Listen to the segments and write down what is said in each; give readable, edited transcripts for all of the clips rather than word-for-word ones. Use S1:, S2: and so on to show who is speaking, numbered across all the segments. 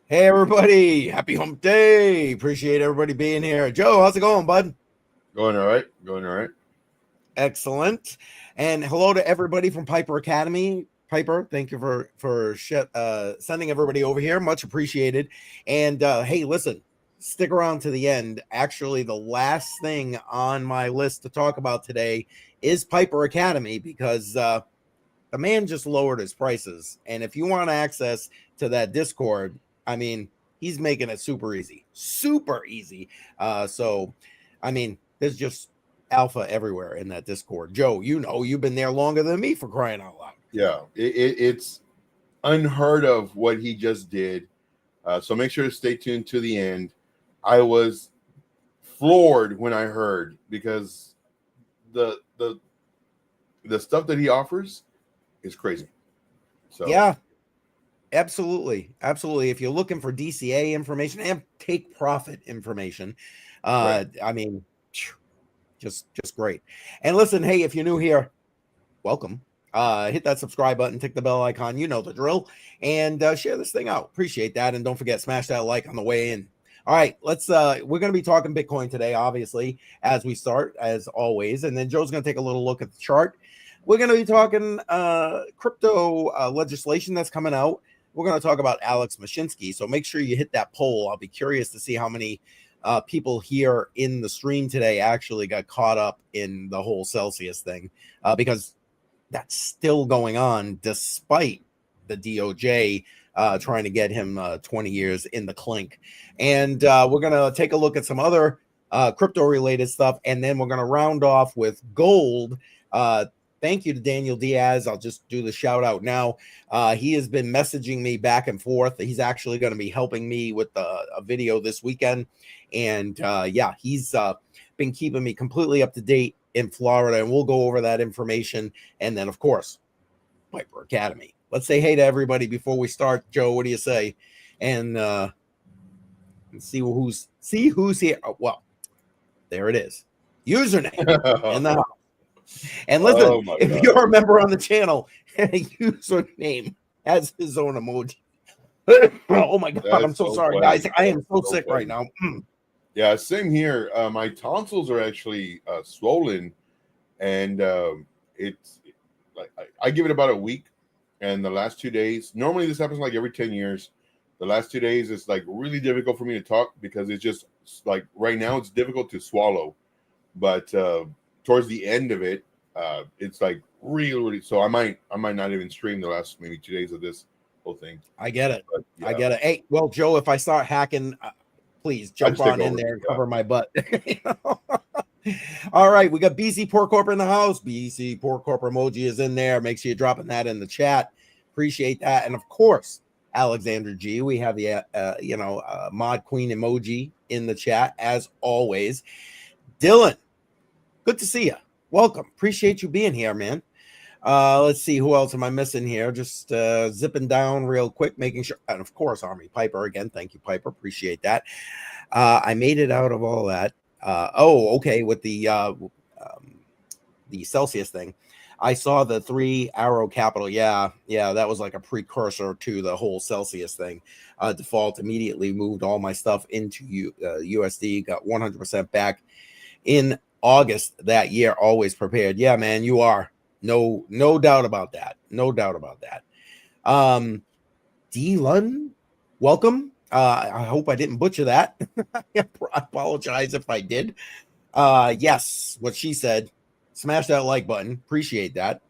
S1: Hey everybody, happy hump day. Appreciate everybody being here. Joe, how's it going, bud?
S2: Going all right. Going all right.
S1: Excellent. And hello to everybody from Piper Academy. Piper, thank you for sending everybody over here. Much appreciated. And hey, listen, stick around to the end. Actually, the last thing on my list to talk about today is Piper Academy because the man just lowered his prices. And if you want access to that Discord, I mean, he's making it super easy, super easy. So, I mean, there's just alpha everywhere in that Discord. Joe, you know, you've been there longer than me, for crying out loud.
S2: Yeah, it's unheard of what he just did. So make sure to stay tuned to the end. I was floored when I heard because the the the stuff that he offers is crazy. So
S1: Yeah, absolutely. Absolutely. If you're looking for DCA information and take profit information,
S2: right.
S1: I mean, just great. And listen, hey, if you're new here, welcome. Hit that subscribe button, tick the bell icon, you know the drill, and share this thing out. Appreciate that. And don't forget, smash that like on the way in. All right, we're going to be talking Bitcoin today, obviously, as we start, as always. And then Joe's going to take a little look at the chart. We're going to be talking crypto legislation that's coming out. We're going to talk about Alex Mashinsky. So make sure you hit that poll. I'll be curious to see how many people here in the stream today actually got caught up in the whole Celsius thing, because that's still going on despite the DOJ trying to get him 20 years in the clink. And we're going to take a look at some other crypto related stuff. And then we're going to round off with gold. Thank you to Daniel Diaz. I'll just do the shout out now. He has been messaging me back and forth. He's actually going to be helping me with a video this weekend. And yeah, he's been keeping me completely up to date in Florida, and we'll go over that information. And then, of course, Piper Academy. Let's say hey to everybody before we start. Joe, what do you say? And see who's here. Oh, well, there it is. Username in the house. And listen, if
S2: God.
S1: you're a member on the channel, username has his own emoji. Oh my God, I'm so sorry,
S2: funny.
S1: guys. I am so sick right now.
S2: Yeah, same here. My tonsils are actually swollen, and it's like I give it about a week, and the last 2 days. Normally, this happens like every 10 years. The last 2 days is like really difficult for me to talk because it's just like right now it's difficult to swallow, but towards the end of it, it's like really. So I might not even stream the last maybe 2 days of this whole thing.
S1: I get it.
S2: But, yeah.
S1: I get it. Hey, well, Joe, if I start hacking, please jump on in there and cover my butt. All right, we got BC Port Corp in the house. BC Port Corp emoji is in there. Make sure you're dropping that in the chat. Appreciate that. And of course, Alexander G. We have the Mod Queen emoji in the chat as always. Dylan, good to see you. Welcome. Appreciate you being here, man. Let's see, who else am I missing here? Just zipping down real quick, making sure. And of course, Army Piper again. Thank you, Piper. Appreciate that. I made it out of all that. Okay. With the Celsius thing, I saw the 3 Arrow Capital. Yeah, that was like a precursor to the whole Celsius thing. Default immediately moved all my stuff into USD. Got 100% back in August that year. Always prepared. Yeah, man, you are. No doubt about that. No doubt about that. D. Lund, welcome. I hope I didn't butcher that. I apologize if I did. Yes, what she said. Smash that like button. Appreciate that.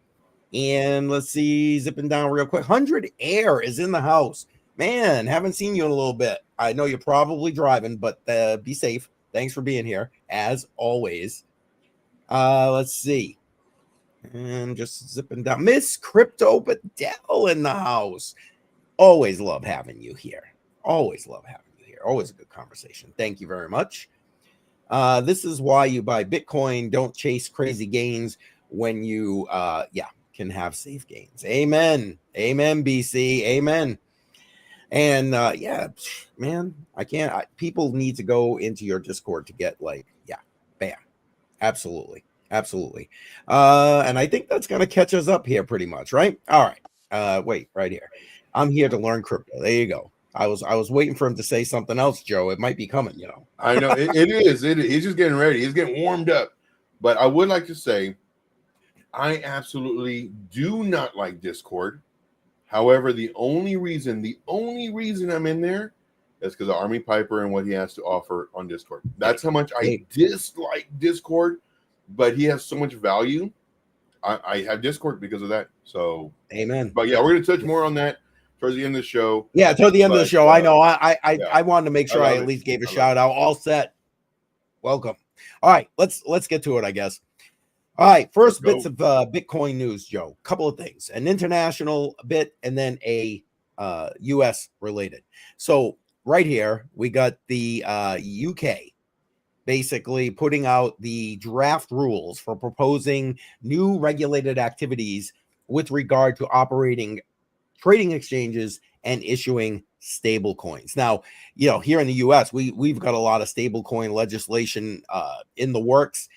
S1: And let's see, zipping down real quick. 100 Air is in the house. Man, haven't seen you in a little bit. I know you're probably driving, but be safe. Thanks for being here, as always. Let's see. And just zipping down. Miss Crypto Badell in the house. Always love having you here. Always love having you here. Always a good conversation. Thank you very much. This is why you buy Bitcoin. Don't chase crazy gains when you can have safe gains. Amen. Amen, BC. Amen. And man, I can't. People need to go into your Discord to get bam. Absolutely. Absolutely. And I think that's going to catch us up here pretty much, right? All right. Wait, right here. I'm here to learn crypto. There you go. I was waiting for him to say something else, Joe. It might be coming, you know.
S2: I know it is. He's just getting ready. He's getting warmed up. But I would like to say, I absolutely do not like Discord. However, the only reason I'm in there is because of Army Piper and what he has to offer on Discord. That's how much I dislike Discord, but he has so much value. I have Discord because of that. So,
S1: amen.
S2: But yeah, we're going to touch more on that towards the end of the show.
S1: Yeah, toward the end of the show. I know. I wanted to make sure I at least gave a shout out. All set. Welcome. All right, let's get to it, I guess. All right, first bits of Bitcoin news, Joe. Couple of things, an international bit and then a U.S. related. So right here, we got the UK basically putting out the draft rules for proposing new regulated activities with regard to operating trading exchanges and issuing stable coins. Now, you know, here in the U.S., we've got a lot of stable coin legislation in the works.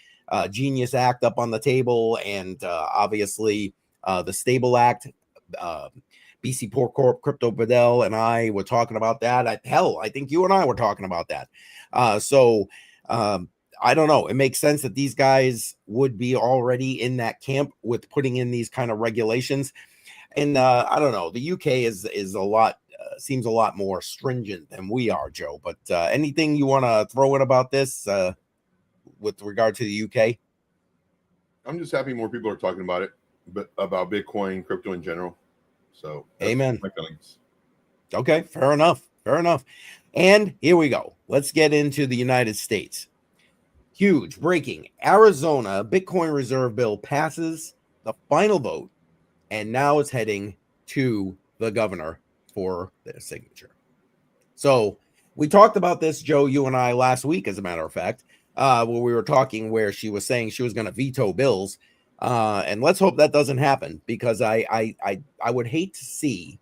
S1: Genius Act up on the table, and obviously the Stable Act. BC Port Corp, Crypto Bedell, and I were talking about that. I think you and I were talking about that. So I don't know. It makes sense that these guys would be already in that camp with putting in these kind of regulations. And I don't know. The UK is a lot seems a lot more stringent than we are, Joe. But anything you want to throw in about this? With regard to the UK,
S2: I'm just happy more people are talking about it, but about Bitcoin, crypto in general. So,
S1: amen.
S2: My feelings.
S1: Okay, fair enough. And here we go. Let's get into the United States. Huge breaking: Arizona Bitcoin reserve bill passes the final vote, and now it's heading to the governor for their signature. So we talked about this, Joe, you and I, last week, as a matter of fact. Where we were talking, where she was saying she was going to veto bills, and let's hope that doesn't happen, because I would hate to see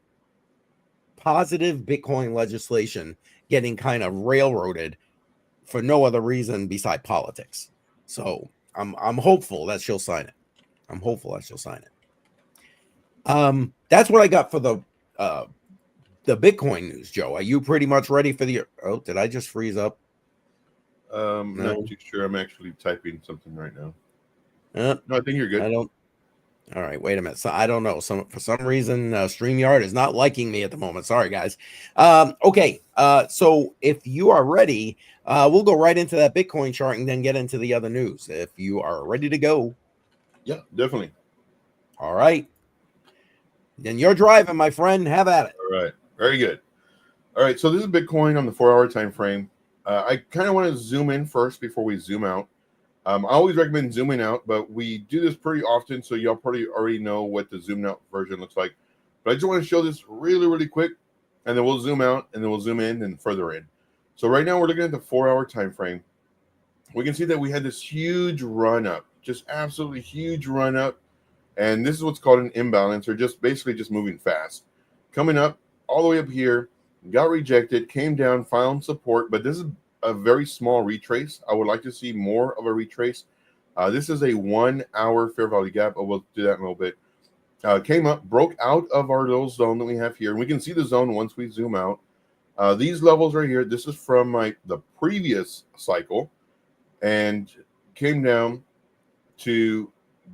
S1: positive Bitcoin legislation getting kind of railroaded for no other reason beside politics. So I'm hopeful that she'll sign it. That's what I got for the Bitcoin news, Joe. Are you pretty much ready for the? Oh, did I just freeze up?
S2: No. Not too sure. I'm actually typing something right now. No, I think you're good.
S1: All right, wait a minute. So I don't know. For some reason, StreamYard is not liking me at the moment. Sorry, guys. Okay. So if you are ready, we'll go right into that Bitcoin chart and then get into the other news. If you are ready to go.
S2: Yeah, definitely.
S1: All right. Then you're driving, my friend. Have at it.
S2: All right. Very good. All right. So this is Bitcoin on the 4-hour time frame. I kind of want to zoom in first before we zoom out. I always recommend zooming out, but we do this pretty often, so y'all probably already know what the zoomed out version looks like. But I just want to show this really, really quick, and then we'll zoom out, and then we'll zoom in and further in. So right now we're looking at the 4-hour time frame. We can see that we had this huge run up, just absolutely huge run up, and this is what's called an imbalance, or just basically just moving fast. Coming up all the way up here, got rejected, came down, found support, but this is a very small retrace. I would like to see more of a retrace. This is a 1-hour fair value gap. Oh, we'll do that in a little bit. Came up, broke out of our little zone that we have here. And we can see the zone once we zoom out. These levels right here, this is from the previous cycle, and came down to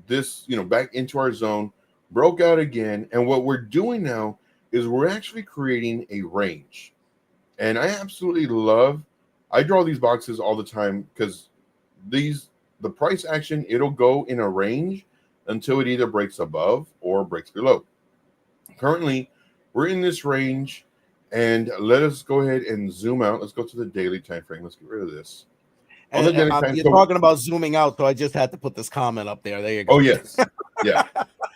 S2: this, back into our zone, broke out again. And what we're doing now is we're actually creating a range. And I absolutely I draw these boxes all the time because the price action, it'll go in a range until it either breaks above or breaks below. Currently, we're in this range, and let us go ahead and zoom out. Let's go to the daily time frame. Let's get rid of this.
S1: On the daily time, you're talking about zooming out, so I just had to put this comment up there. There you go.
S2: Oh, yes. Yeah.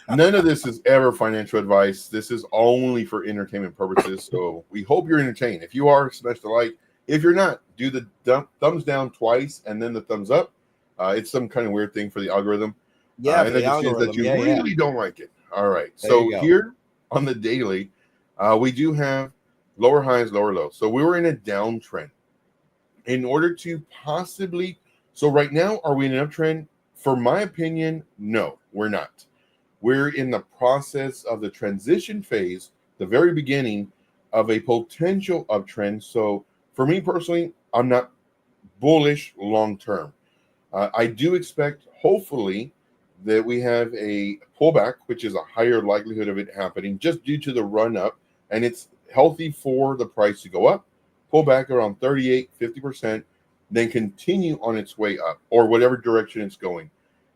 S2: None of this is ever financial advice. This is only for entertainment purposes. So we hope you're entertained. If you are, smash the like. If you're not, do the thumbs down twice and then the thumbs up. It's some kind of weird thing for the algorithm.
S1: Yeah,
S2: and that just means that you really don't like it. All right. So here on the daily, we do have lower highs, lower lows. So we were in a downtrend. In order to possibly, so right now, are we in an uptrend? For my opinion, no, we're not. We're in the process of the transition phase, the very beginning of a potential uptrend. So for me personally, I'm not bullish long term. I do expect, hopefully, that we have a pullback, which is a higher likelihood of it happening just due to the run up. And it's healthy for the price to go up, pull back around 38, 50%, then continue on its way up or whatever direction it's going.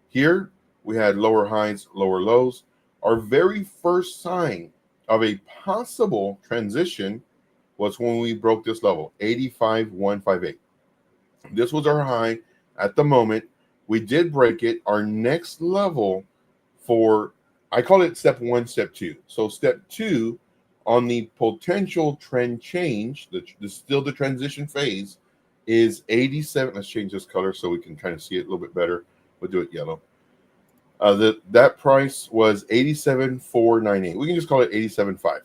S2: Here, we had lower highs, lower lows. Our very first sign of a possible transition was when we broke this level, 85,158. This was our high at the moment. We did break it. Our next level for, I call it step one, step two. So step two on the potential trend change, still the transition phase, is 87. Let's change this color so we can kind of see it a little bit better. We'll do it yellow. That price was 87,498. We can just call it 87.5.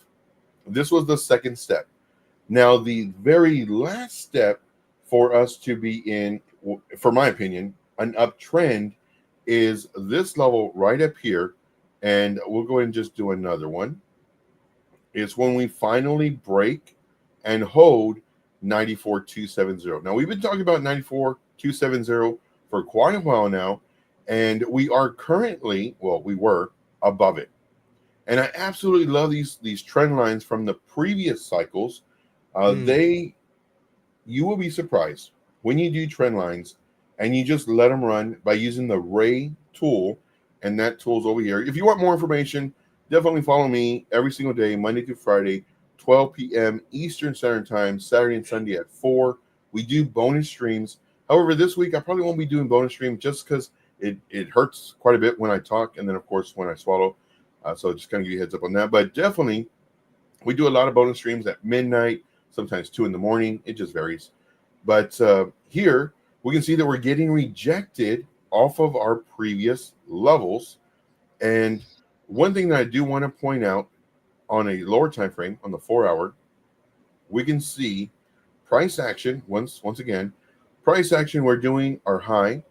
S2: This was the second step. Now, the very last step for us to be in, for my opinion, an uptrend is this level right up here. And we'll go ahead and just do another one. It's when we finally break and hold 94,270. Now, we've been talking about 94,270 for quite a while now, and we are currently, well, we were above it. And I absolutely love these trend lines from the previous cycles. You will be surprised when you do trend lines and you just let them run by using the Ray tool, and that tool's over here. If you want more information, definitely follow me every single day, Monday through Friday, 12 p.m. Eastern Standard Time, Saturday and Sunday at 4. We do bonus streams. However, this week I probably won't be doing bonus stream just because it hurts quite a bit when I talk, and then of course when I swallow. So just kind of give you a heads up on that. But definitely, we do a lot of bonus streams at midnight, sometimes 2 in the morning. It just varies. But here we can see that we're getting rejected off of our previous levels. And one thing that I do want to point out on a lower time frame, on the 4-hour, we can see price action. Once again, price action. We're doing our higher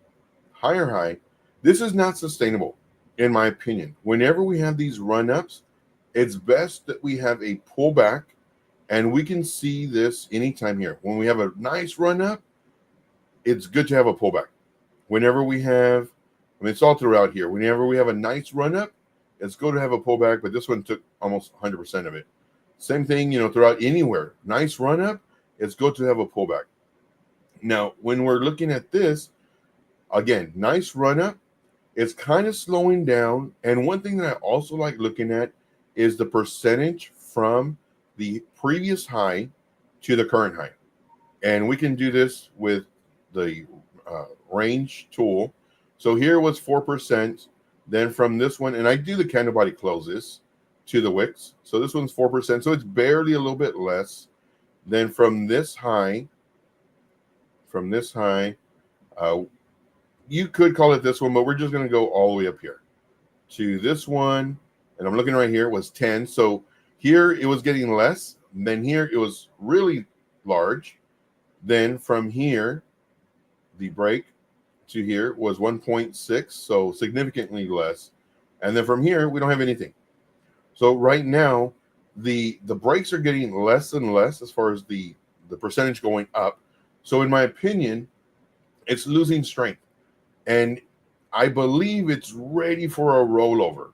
S2: high. This is not sustainable, in my opinion. Whenever we have these run-ups, it's best that we have a pullback, and we can see this anytime here. When we have a nice run-up, it's good to have a pullback. Whenever we have, I mean, it's all throughout here. Whenever we have a nice run-up, it's good to have a pullback, but this one took almost 100% of it. Same thing, throughout anywhere. Nice run-up, it's good to have a pullback. Now, when we're looking at this, again, nice run-up, it's kind of slowing down. And one thing that I also like looking at is the percentage from the previous high to the current high. And we can do this with the range tool. So here was 4%. Then from this one, and I do the candle body closes to the wicks. So this one's 4%. So it's barely a little bit less. Then from this high, you could call it this one, but we're just going to go all the way up here to this one. And I'm looking right here, it was 10. So here it was getting less. Then here it was really large. Then from here, the break to here was 1.6, so significantly less. And then from here, we don't have anything. So right now, the breaks are getting less and less as far as the percentage going up. So in my opinion, it's losing strength. And I believe it's ready for a rollover.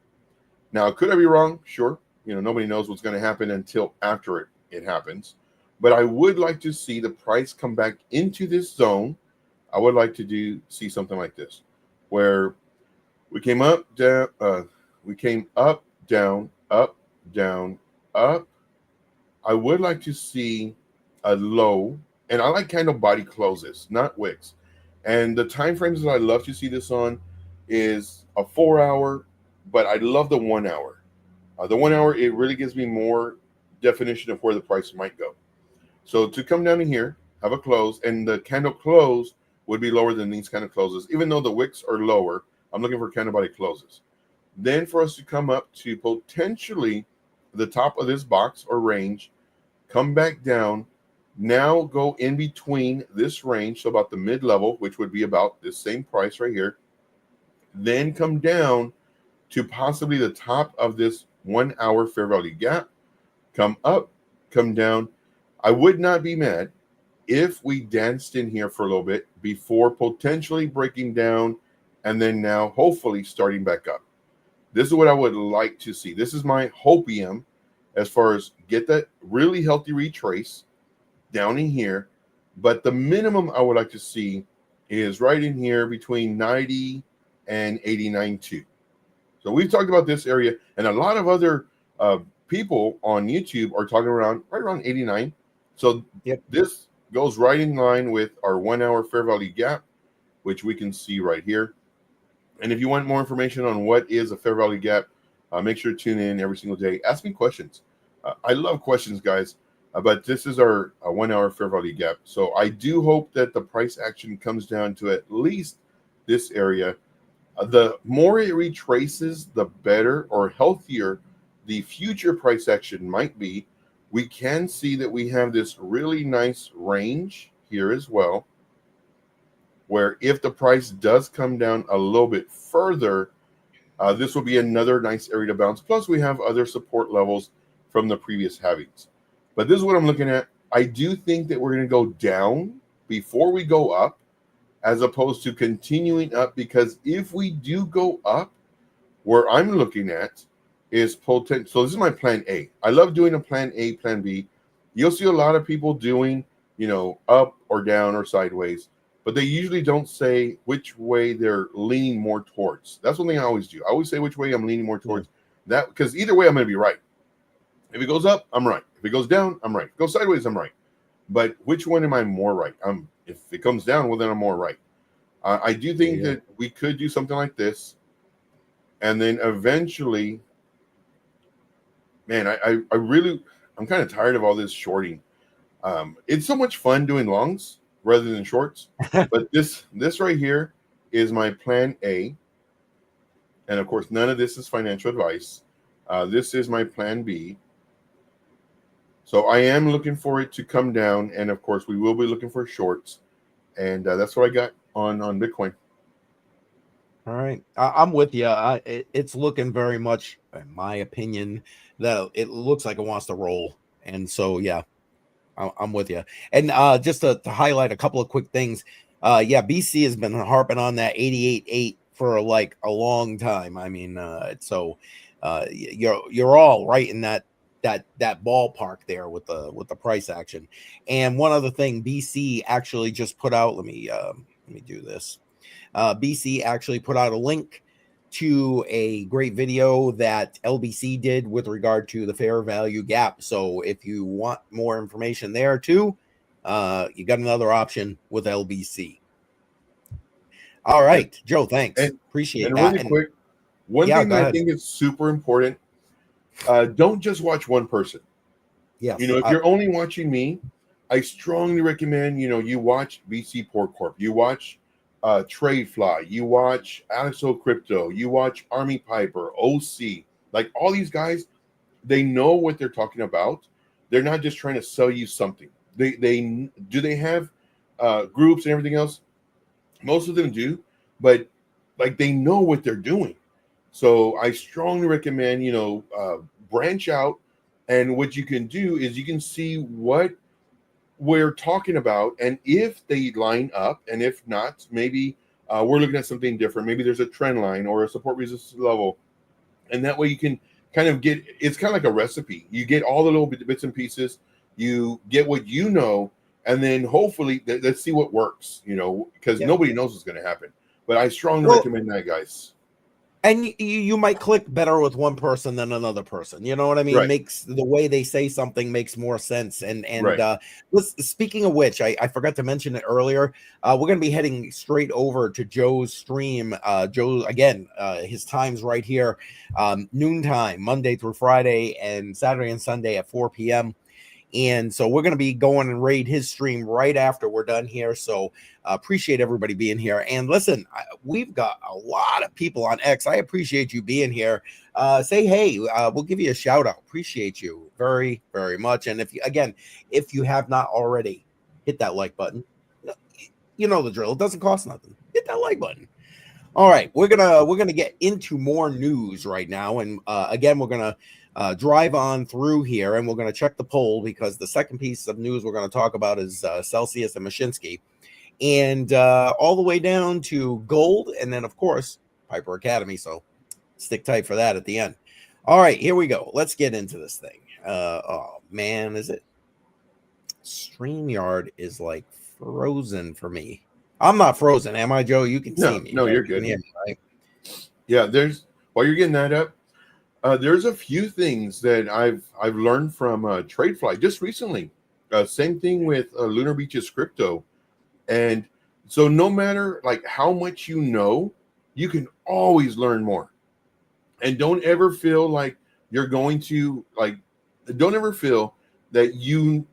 S2: Now, could I be wrong? Sure. Nobody knows what's going to happen until after it happens. But I would like to see the price come back into this zone. I would like to see something like this, where we came up, down, down, up, down, up. I would like to see a low, and I like candle body closes, not wicks. And the time frames that I love to see this on is a 4-hour, but I love the 1 hour. The 1 hour, it really gives me more definition of where the price might go. So to come down in here, have a close, and the candle close would be lower than these kind of closes. Even though the wicks are lower, I'm looking for candle body closes. Then for us to come up to potentially the top of this box or range, come back down, now go in between this range, so about the mid-level, which would be about this same price right here, then come down to possibly the top of this 1 hour fair value gap, come up, come down. I would not be mad if we danced in here for a little bit before potentially breaking down and then now hopefully starting back up. This is what I would like to see. This is my hopium as far as get that really healthy retrace down in here. But the minimum I would like to see is right in here between 90 and 89.2. So we've talked about this area, and a lot of other people on YouTube are talking right around 89. So this goes right in line with our 1 hour fair value gap, which we can see right here. And if you want more information on what is a fair value gap, make sure to tune in every single day. Ask me questions. I love questions, guys. But this is our 1 hour fair value gap. So I do hope that the price action comes down to at least this area. The more it retraces, the better or healthier the future price action might be. We can see that we have this really nice range here as well, where if the price does come down a little bit further, this will be another nice area to bounce. Plus, we have other support levels from the previous halvings. But this is what I'm looking at. I do think that we're going to go down before we go up, as opposed to continuing up, because if we do go up, where I'm looking at is potential. So this is my plan A. I love doing a plan A, plan B. You'll see a lot of people doing, up or down or sideways, but they usually don't say which way they're leaning more towards. That's one thing I always do. I always say which way I'm leaning more towards. That, because either way I'm going to be right. If it goes up, I'm right. If it goes down, I'm right. If it goes sideways, I'm right. But which one am I more right? If it comes down, well, then I'm more right. I do think that we could do something like this. And then eventually, man, I'm kind of tired of all this shorting. It's so much fun doing longs rather than shorts. But this right here is my plan A. And of course, none of this is financial advice. This is my plan B. So I am looking for it to come down. And of course, we will be looking for shorts. And that's what I got on Bitcoin.
S1: All right. I'm with you. It's looking very much, in my opinion, that it looks like it wants to roll. And so, yeah, I'm with you. And just to highlight a couple of quick things. BC has been harping on that 88.8 for like a long time. I mean, you're all right in that ballpark there with the price action. And one other thing, BC actually just put out, let me do this. BC actually put out a link to a great video that LBC did with regard to the fair value gap. So if you want more information there too, you got another option with LBC. All right, Joe, thanks. Appreciate that.
S2: Really quick, one thing that I think is super important, don't just watch one person.
S1: Yeah.
S2: If you're only watching me, I strongly recommend, you watch BC Port Corp, you watch Tradefly, you watch Alexo Crypto, you watch Army Piper, OC, like all these guys, they know what they're talking about. They're not just trying to sell you something. They have groups and everything else? Most of them do, but like they know what they're doing. So I strongly recommend, branch out, and what you can do is you can see what we're talking about, and if they line up, and if not, maybe we're looking at something different. Maybe there's a trend line or a support resistance level, and that way you can kind of get, it's kind of like a recipe. You get all the little bits and pieces, you get what you know, and then hopefully let's see what works, because nobody knows what's going to happen. But I strongly recommend that, guys.
S1: And you might click better with one person than another person. You know what I mean?
S2: Right.
S1: Makes the way they say something makes more sense. And
S2: right.
S1: Speaking of which, I forgot to mention it earlier. We're going to be heading straight over to Joe's stream. Joe, again, his time's right here, noontime, Monday through Friday, and Saturday and Sunday at 4 p.m. And so we're going to be going and raid his stream right after we're done here. So appreciate everybody being here. And listen, we've got a lot of people on X. I appreciate you being here. Say, hey, we'll give you a shout out. Appreciate you very, very much. And if you have not already, hit that like button. You know the drill. It doesn't cost nothing. Hit that like button. All right, we're gonna get into more news right now, and again, we're gonna drive on through here, and we're going to check the poll because the second piece of news we're going to talk about is Celsius and Mashinsky, and all the way down to gold, and then, of course, Piper Academy. So stick tight for that at the end. All right, here we go. Let's get into this thing. Oh, man, is it? StreamYard is like frozen for me. I'm not frozen, am I, Joe? You can see me.
S2: No,
S1: right?
S2: you're good.
S1: Me, right?
S2: Yeah, while you're getting that up, there's a few things that I've learned from TradeFly just recently. Same thing with Lunar Beach's crypto, and so no matter like how much you know, you can always learn more. And don't ever feel like you're going to don't ever feel that you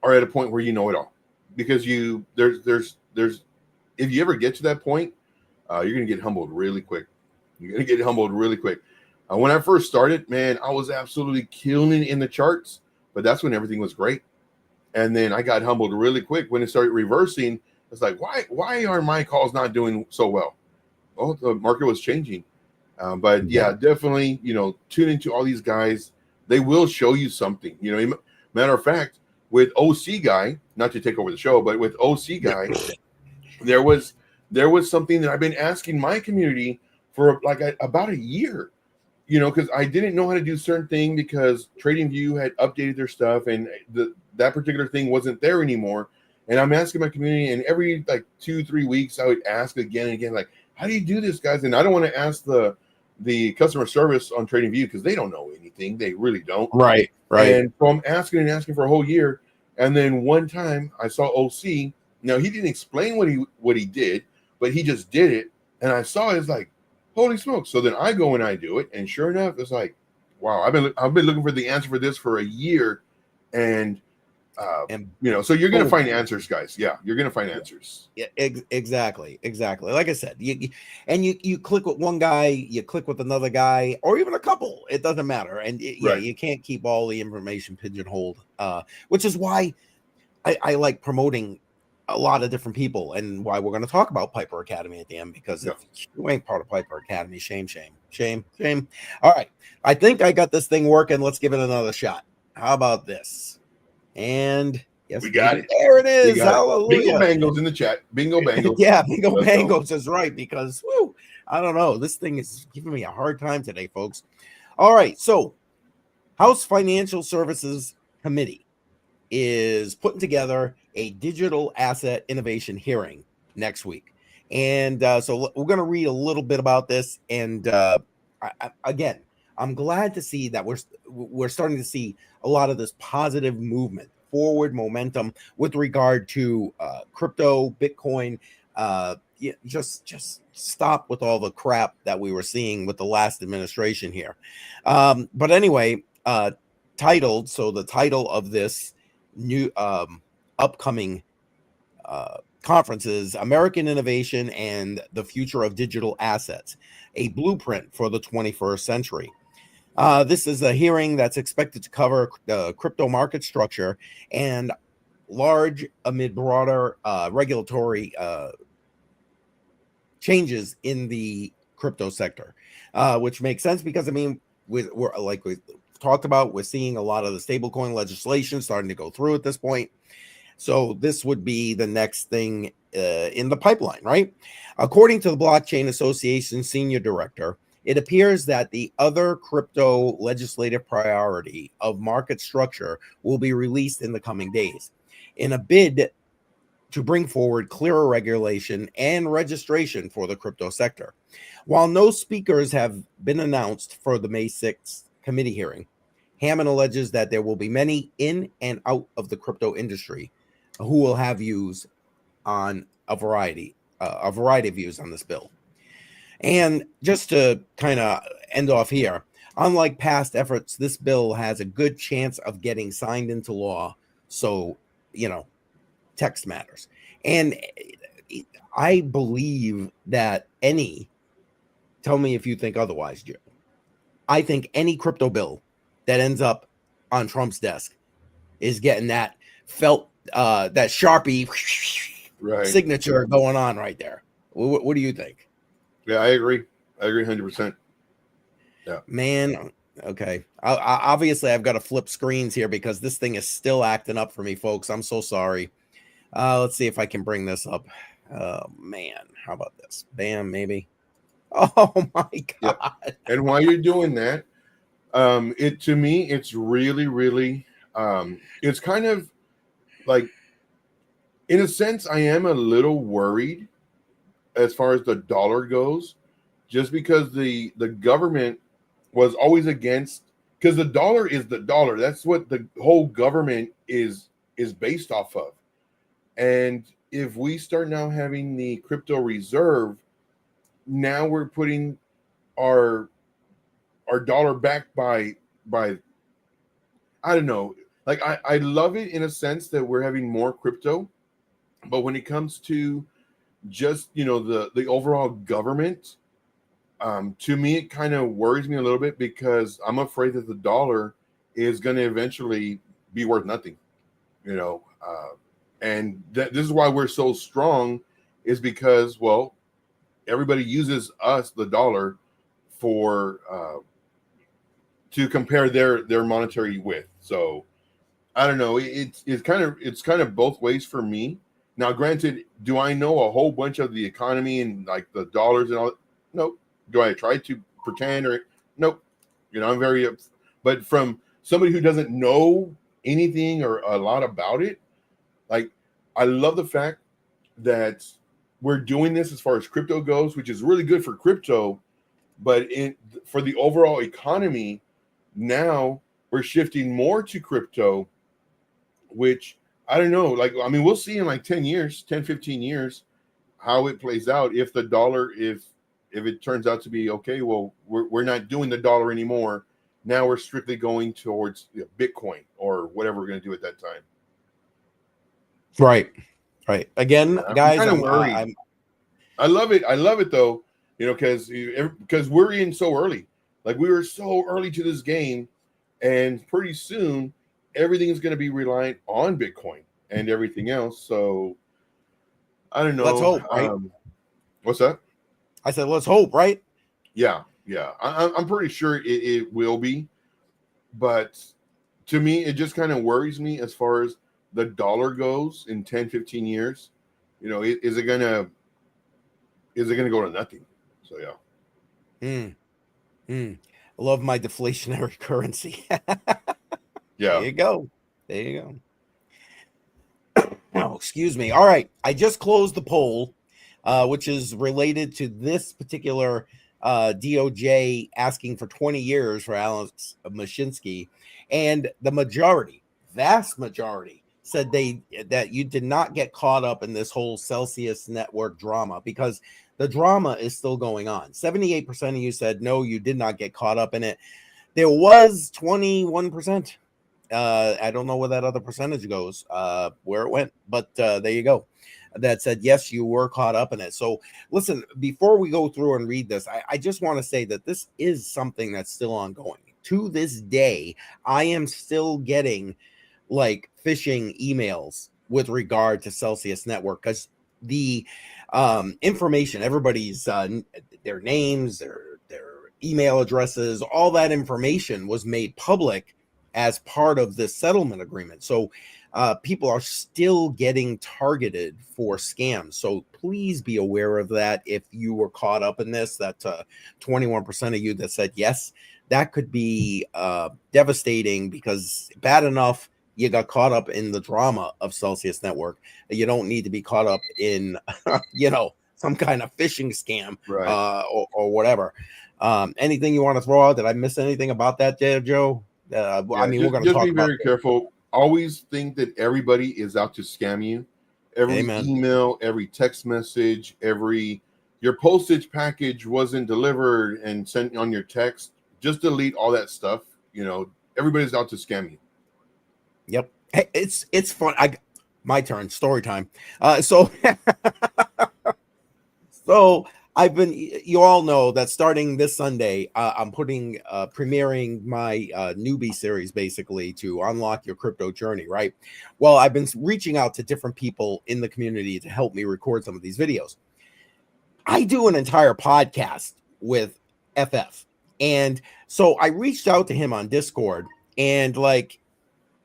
S2: are at a point where you know it all, because there's if you ever get to that point, you're gonna get humbled really quick. When I first started, man, I was absolutely killing in the charts, but that's when everything was great. And then I got humbled really quick when it started reversing. It's like, why are my calls not doing so well? Oh, the market was changing. But yeah, definitely, tune into all these guys. They will show you something. Matter of fact, with OC Guy, not to take over the show, but with OC Guy, there was something that I've been asking my community for about a year, because I didn't know how to do certain thing because TradingView had updated their stuff and that particular thing wasn't there anymore. And I'm asking my community, and every 2-3 weeks I would ask again and again, how do you do this, guys? And I don't want to ask the customer service on TradingView because they don't know anything. They really don't.
S1: Right.
S2: And so I'm asking for a whole year. And then one time I saw OC. Now he didn't explain what he did, but he just did it. And I saw it, it's like, holy smokes. So then I go and I do it. And sure enough, it's like, wow, I've been looking for the answer for this for a year. And so you're going to find answers, guys. Yeah, you're going to find answers.
S1: Yeah, exactly. Like I said, you click with one guy, you click with another guy, or even a couple. It doesn't matter. And you can't keep all the information pigeonholed, which is why I like promoting a lot of different people, and why we're going to talk about Piper Academy at the end, because if you ain't part of Piper Academy, shame. All right, I think I got this thing working. Let's give it another shot. How about this? And yes,
S2: we got it.
S1: There it is. Hallelujah.
S2: Bingo Bangles in the chat. Bingo Bangles.
S1: Yeah, Bingo Bangles is right, because I don't know. This thing is giving me a hard time today, folks. All right. So House Financial Services Committee is putting together a digital asset innovation hearing next week. And so we're going to read a little bit about this. And again, I'm glad to see that we're starting to see a lot of this positive movement, forward momentum with regard to crypto, Bitcoin. Just stop with all the crap that we were seeing with the last administration here. But anyway, the title of this new upcoming conference is American Innovation and the Future of Digital Assets, a Blueprint for the 21st Century. This is a hearing that's expected to cover crypto market structure and large amid broader regulatory changes in the crypto sector, which makes sense because, we're like we talked about, we're seeing a lot of the stablecoin legislation starting to go through at this point. So this would be the next thing in the pipeline, right? According to the Blockchain Association Senior Director, it appears that the other crypto legislative priority of market structure will be released in the coming days in a bid to bring forward clearer regulation and registration for the crypto sector. While no speakers have been announced for the May 6th committee hearing, Hammond alleges that there will be many in and out of the crypto industry who will have views on a variety of views on this bill. And just to kind of end off here, unlike past efforts, this bill has a good chance of getting signed into law. So, text matters. And I believe that tell me if you think otherwise, Joe, I think any crypto bill that ends up on Trump's desk is getting that that Sharpie signature going on right there. What do you think?
S2: Yeah, I agree. I agree 100%. Yeah,
S1: man, Okay. Obviously, I've got to flip screens here because this thing is still acting up for me, folks. I'm so sorry. Let's see if I can bring this up. Oh, man. How about this? Bam, maybe. Oh, my
S2: Yeah.
S1: God.
S2: And while you're doing that, it to me, it's really, really, it's kind of like, in a sense, I am a little worried as far as the dollar goes, just because the government was always against, because the dollar is the dollar. That's what the whole government is based off of. And if we start now having the crypto reserve, now we're putting our dollar back by I don't know. Like I love it in a sense that we're having more crypto, but when it comes to just the overall government, to me it kind of worries me a little bit because I'm afraid that the dollar is going to eventually be worth nothing. You know, and this is why we're so strong, is because, well, everybody uses us, the dollar, for to compare their monetary with. So I don't know. It's kind of both ways for me. Now, granted, do I know a whole bunch of the economy and like the dollars and all? Nope. Do I try to pretend or nope? I'm very, but from somebody who doesn't know anything or a lot about it, like I love the fact that we're doing this as far as crypto goes, which is really good for crypto, but for the overall economy, now we're shifting more to crypto, which I don't know. Like, I mean, we'll see in like 10 years, 10, 15 years, how it plays out. If the dollar, if it turns out to be okay, well, we're not doing the dollar anymore. Now we're strictly going towards Bitcoin or whatever we're going to do at that time.
S1: Right. Again, guys,
S2: kind of worried. I love it. I love it though, because we're in so early. Like we were so early to this game, and pretty soon everything is going to be reliant on Bitcoin and everything else. So I don't know.
S1: Let's hope, right?
S2: What's that?
S1: I said, let's hope, right?
S2: Yeah. I'm pretty sure it will be, but to me, it just kind of worries me as far as the dollar goes in 10, 15 years. Is it gonna go to nothing? So yeah.
S1: I love my deflationary currency.
S2: Yeah.
S1: There you go. Oh, excuse me. All right. I just closed the poll, which is related to this particular DOJ asking for 20 years for Alex Mashinsky. And the vast majority, said that you did not get caught up in this whole Celsius network drama, because the drama is still going on. 78% of you said no, you did not get caught up in it. There was 21%. I don't know where that other percentage goes, where it went, but there you go. That said, yes, you were caught up in it. So listen, before we go through and read this, I just want to say that this is something that's still ongoing. To this day, I am still getting like phishing emails with regard to Celsius Network, because the information, everybody's their names, their email addresses, all that information was made public as part of the settlement agreement. So people are still getting targeted for scams. So please be aware of that. If you were caught up in this, that 21% of you that said yes, that could be devastating, because bad enough you got caught up in the drama of Celsius Network. You don't need to be caught up in, some kind of phishing scam,
S2: Right.
S1: or whatever. Anything you want to throw out? Did I miss anything about that, Joe? I mean, we're going to
S2: just
S1: talk
S2: be
S1: about
S2: very careful. Always think that everybody is out to scam you. Every
S1: Amen.
S2: email, every text message, your postage package wasn't delivered and sent on your text. Just delete all that stuff. Everybody's out to scam you.
S1: Yep. Hey, it's fun. My turn. Story time. So you all know that starting this Sunday, I'm premiering my newbie series, basically, to unlock your crypto journey, right? Well, I've been reaching out to different people in the community to help me record some of these videos. I do an entire podcast with FF, And so I reached out to him on Discord, and like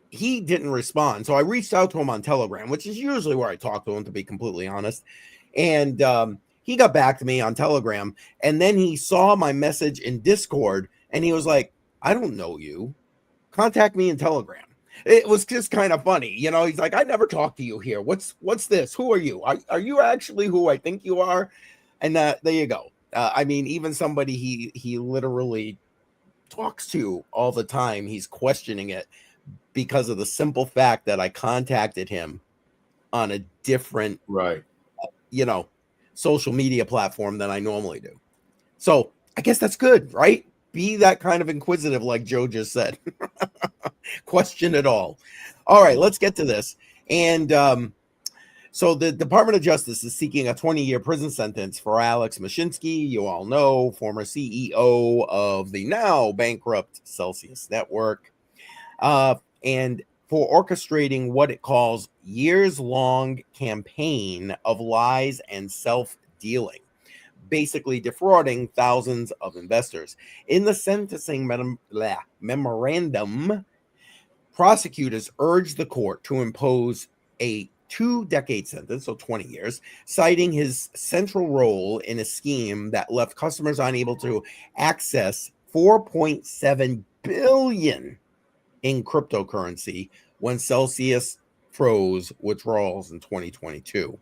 S1: he didn't respond. So I reached out to him on Telegram, which is usually where I talk to him, to be completely honest. And he got back to me on Telegram, and then he saw my message in Discord, and he was like, I don't know you. Contact me in Telegram. It was just kind of funny. You know, he's like, I never talked to you here. What's this? Who are you? Are you actually who I think you are? And there you go. I mean, even somebody he literally talks to all the time, he's questioning it because of the simple fact that I contacted him on a different,
S2: Right.
S1: you know, social media platform than I normally do. So I guess that's good, right? Be that kind of inquisitive, like Joe just said. Question it all. All right, let's get to this. And so the Department of Justice is seeking a 20-year prison sentence for Alex Mashinsky, you all know, former CEO of the now bankrupt Celsius Network, and for orchestrating what it calls years-long campaign of lies and self-dealing, basically defrauding thousands of investors. In the sentencing memorandum, prosecutors urged the court to impose a 2-decade sentence, so 20 years, citing his central role in a scheme that left customers unable to access 4.7 billion in cryptocurrency when Celsius froze withdrawals in 2022.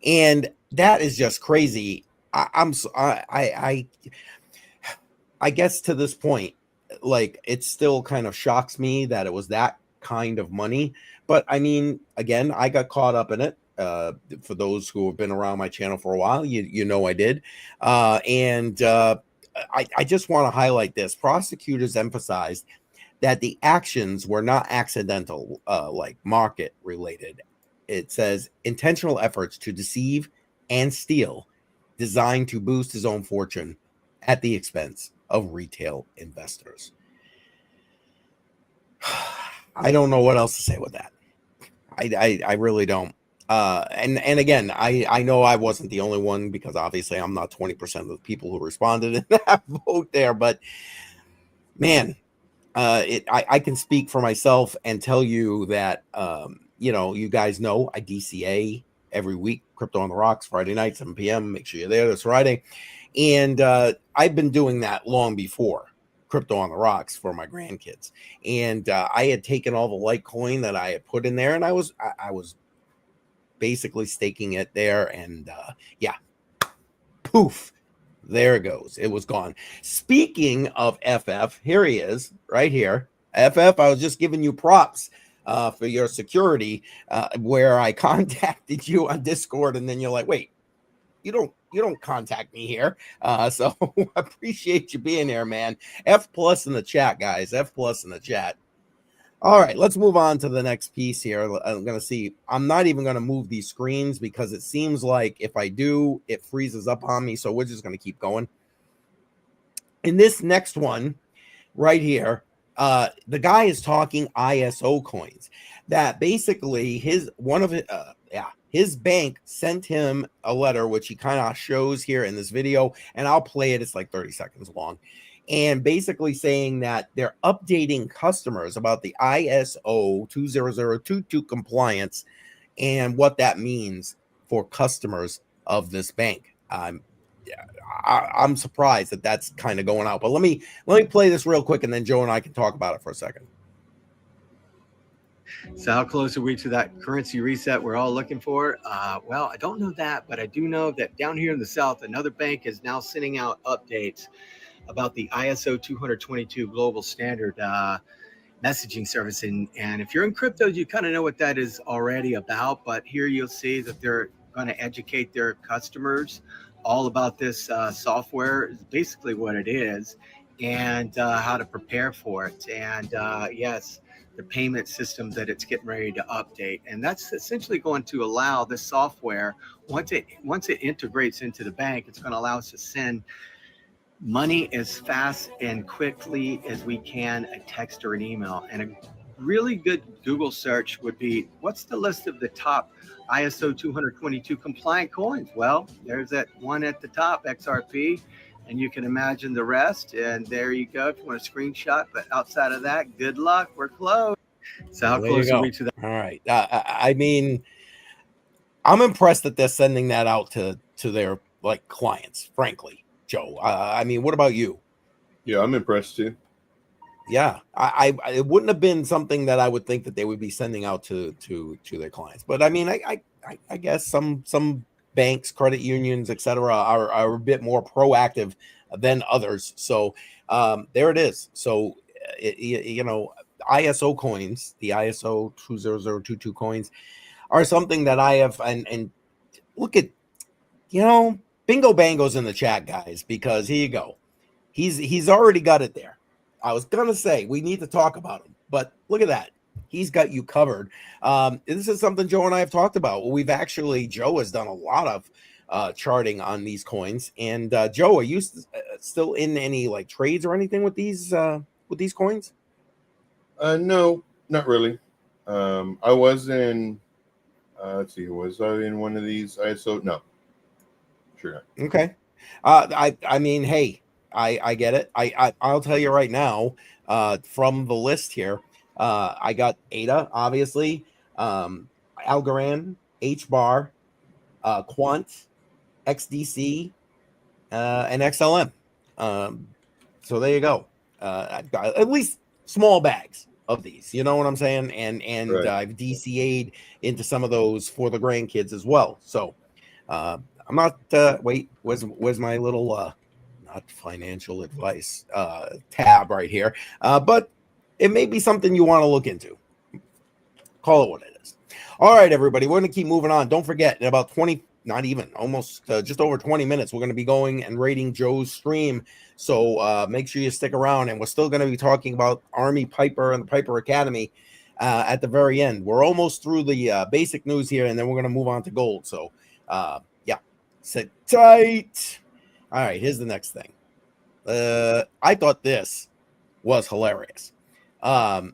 S1: And that is just crazy. I guess to this point, like, it still kind of shocks me that it was that kind of money. But I mean, again, I got caught up in it. For those who have been around my channel for a while, you know I did. I just want to highlight this. Prosecutors emphasized that the actions were not accidental, like market related. It says intentional efforts to deceive and steal, designed to boost his own fortune at the expense of retail investors. I don't know what else to say with that. I really don't. And again, I know I wasn't the only one, because obviously I'm not 20% of the people who responded in that vote there. But man, I can speak for myself and tell you that, you know, you guys know I DCA every week, Crypto on the Rocks, Friday night, 7 p.m. Make sure you're there this Friday. And I've been doing that long before Crypto on the Rocks for my grandkids. And I had taken all the Litecoin that I had put in there, and I was basically staking it there. And yeah, poof, there it goes. It was gone. Speaking of FF, here he is right here. FF, I was just giving you props for your security, where I contacted you on Discord, and then you're like, wait, you don't contact me here. So appreciate you being here, man. F plus in the chat, guys. F plus in the chat. All right, let's move on to the next piece here. I'm going to see. I'm not even going to move these screens, because it seems like if I do, it freezes up on me. So we're just going to keep going. In this next one right here, the guy is talking ISO coins. That basically his bank sent him a letter, which he kind of shows here in this video, and I'll play it. It's like 30 seconds long. And basically saying that they're updating customers about the ISO 20022 compliance and what that means for customers of this bank. I'm surprised that that's kind of going out. But let me play this real quick, and then Joe and I can talk about it for a second.
S3: So how close are we to that currency reset we're all looking for? Well, I don't know that, but I do know that down here in the South, another bank is now sending out updates about the ISO 222 global standard messaging service. And if you're in crypto, you kind of know what that is already about. But here you'll see that they're going to educate their customers all about this software, is basically what it is, and how to prepare for it. And yes, the payment system that it's getting ready to update. And that's essentially going to allow this software, once it integrates into the bank, it's going to allow us to send money as fast and quickly as we can, a text or an email. And a really good Google search would be, what's the list of the top ISO 222 compliant coins? Well, there's that one at the top, XRP. and you can imagine the rest. And there you go. If you want a screenshot, but outside of that, good luck. We're closed. So how
S1: There
S3: close
S1: you
S3: are
S1: go.
S3: we to that?
S1: All right. I mean, I'm impressed that they're sending that out to their like clients. Frankly, Joe. I mean, what about you?
S2: Yeah, I'm impressed too.
S1: Yeah, I it wouldn't have been something that I would think that they would be sending out to their clients. But I mean, I guess some banks, credit unions, etc., are a bit more proactive than others. So there it is. So you know, ISO coins, the ISO 20022 coins, are something that I have. And look at, you know, bingo bango's in the chat, guys, because here you go. He's already got it there. I was gonna say we need to talk about him, but look at that. He's got you covered. This is something Joe and I have talked about. We've actually, Joe has done a lot of charting on these coins. And Joe, are you still in any like trades or anything with these coins?
S2: No, not really. I was in. Let's see. Was I in one of these ISO? No, sure not.
S1: Okay. I mean, hey, I get it. I'll tell you right now, from the list here, I got ADA, obviously, Algorand, HBAR, Quant, XDC, and XLM. So there you go. I've got at least small bags of these. You know what I'm saying? And
S2: Right.
S1: I've DCA'd into some of those for the grandkids as well. So I'm not. Wait, where's my little not financial advice tab right here? But it may be something you want to look into. Call it what it is. All right, everybody, we're going to keep moving on. Don't forget, in about 20, not even, almost just over 20 minutes, we're going to be going and rating Joe's stream. So make sure you stick around. And we're still going to be talking about Army Piper and the Piper Academy at the very end. We're almost through the basic news here, and then we're going to move on to gold. So, yeah, sit tight. All right, here's the next thing. I thought this was hilarious. The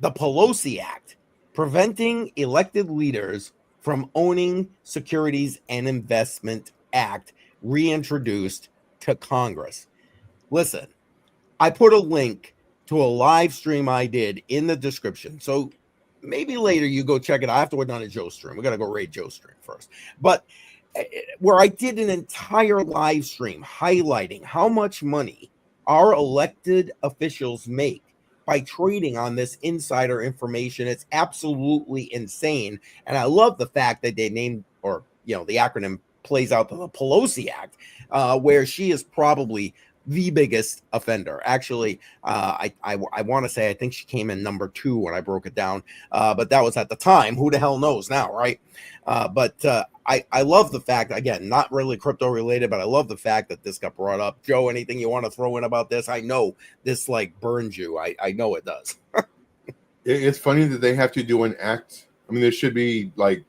S1: PELOSI Act, preventing elected leaders from owning Securities and Investment Act, reintroduced to Congress. Listen, I put a link to a live stream I did in the description. So maybe later you go check it out after we're done at Joe's stream. We got to go raid Joe's stream first. But where I did an entire live stream highlighting how much money our elected officials make by trading on this insider information. It's absolutely insane. And I love the fact that they named, or, you know, the acronym plays out the PELOSI Act, where she is probably the biggest offender. Actually, I want to say, I think she came in number 2 when I broke it down, but that was at the time. Who the hell knows now, right? But I love the fact, again, not really crypto related, but I love the fact that this got brought up. Joe, anything you want to throw in about this? I know this like burns you. I know it does.
S2: It's funny that they have to do an act. I mean, there should be like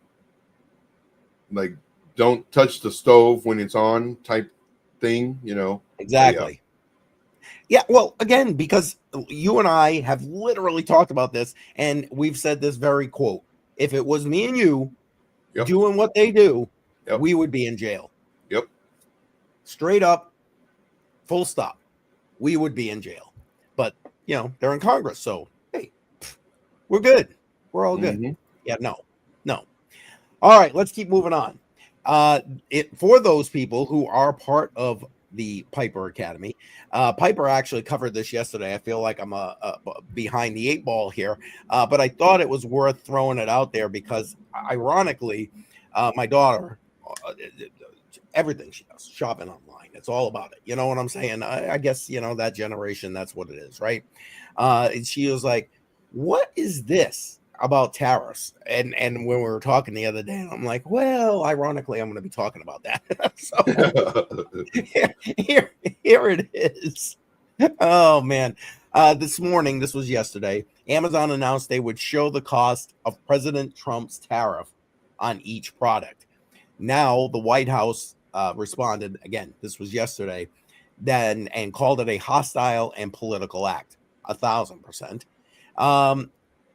S2: don't touch the stove when it's on type thing, you know.
S1: Exactly. Yeah, well, again, because you and I have literally talked about this, and we've said this very quote: if it was me and you doing what they do, we would be in jail.
S2: Yep.
S1: Straight up, full stop. We would be in jail. But, you know, they're in Congress, so, hey, we're good. We're all good. Mm-hmm. Yeah, no. All right, let's keep moving on. For those people who are part of the Piper Academy, Piper actually covered this yesterday. I feel like I'm behind the 8 ball here, but I thought it was worth throwing it out there because, ironically, my daughter, everything she does, shopping online, it's all about it. You know what I'm saying? I guess, you know, that generation, that's what it is, right? And she was like, what is this about tariffs? And when we were talking the other day, I'm like, well, ironically, I'm going to be talking about that. So here it is. Oh man. This morning, this was yesterday, Amazon announced they would show the cost of President Trump's tariff on each product. Now the White House responded, again, this was yesterday, then, and called it a hostile and political act. 1,000%.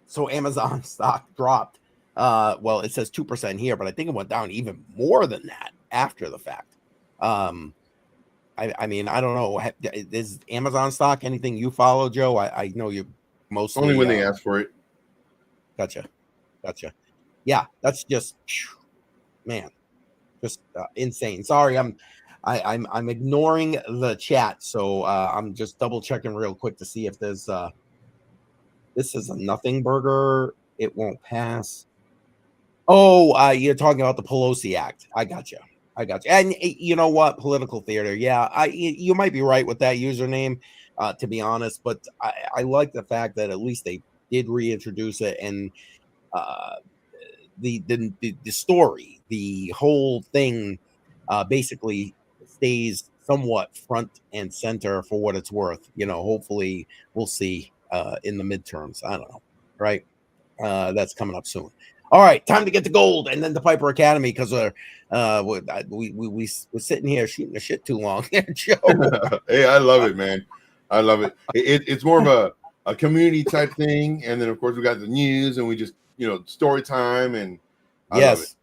S1: So Amazon stock dropped. Well, it says 2% here, but I think it went down even more than that after the fact. I I mean, I don't know. Is Amazon stock anything you follow, Joe? I know you mostly.
S2: Only when they ask for it.
S1: Gotcha. Yeah, that's just, man, just insane. Sorry, I'm ignoring the chat, so I'm just double checking real quick to see if there's this is a nothing burger. It won't pass. Oh, you're talking about the Pelosi Act. I got you. And you know what? Political theater. Yeah, you might be right with that username, to be honest. But I like the fact that at least they did reintroduce it, and the story, the whole thing, basically stays somewhat front and center for what it's worth. Hopefully we'll see in the midterms. I don't know, right? That's coming up soon. All right, time to get to gold and then the Piper Academy, because we're sitting here shooting the shit too long. Joe.
S2: Hey, I love it, man. I love it. It's more of a community type thing, and then of course we got the news, and we just story time, and I love it.